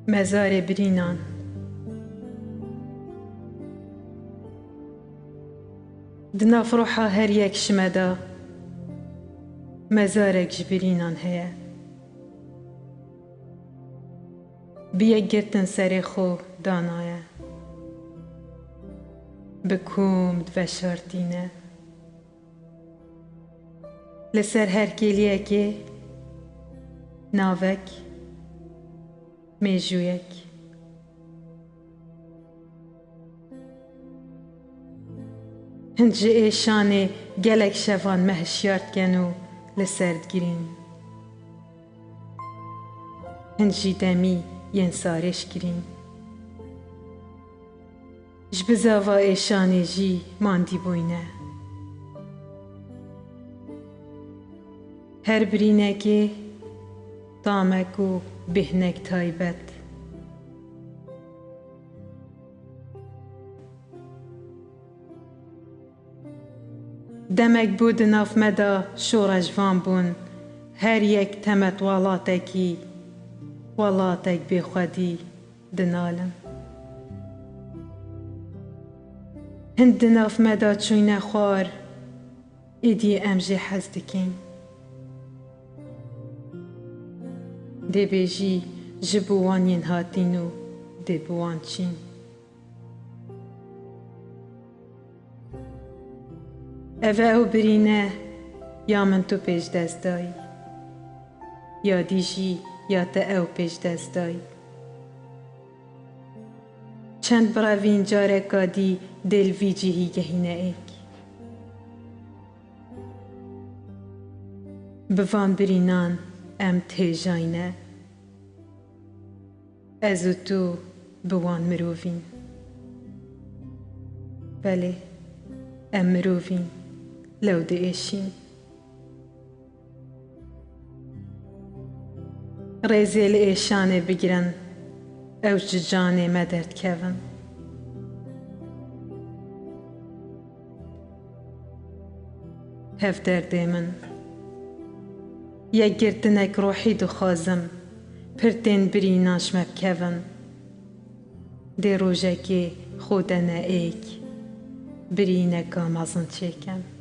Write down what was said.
مزار برینان دنا فروحا هر یک شمدا مزارك جبرینان هيا بيك گرتن سر خو دانايا بكوم دفشارتينه لسر هر كيليه كي ناوك ميجويك هنج ايشاني گلك شفان مهشيارت كنو لسرد گرين هنجي دمي ينسارش گرين جبزاوا ايشاني جي ماندي بوينه هر برينكي طامكو بهنك تايبت دمك بود ناف مدا شورج وان بون هر یک تمت والاتكي والاتك بخودي دنالم هند ناف مدا چوينه خوار ايدي امجي حزدكين دي بيجي جبوان ينهاتينو دي بوان چين اوه برینه یا من تو پیش دست دای یا دیجی یا تا او پیش دست دای چند براوین جاره کادی دل وی جیهی گهینه ایک بوان برینان ام تیجاینه ازو تو بوان مروفین بله ام مروفین لو دئشين ريزي الإيشاني بگرن او ججاني مدرد كفن هف دردي من يگردنك روحي دو خازم پرتين بريناش مبكفن دي روجكي خودنا ايك برينكا مازن چيكم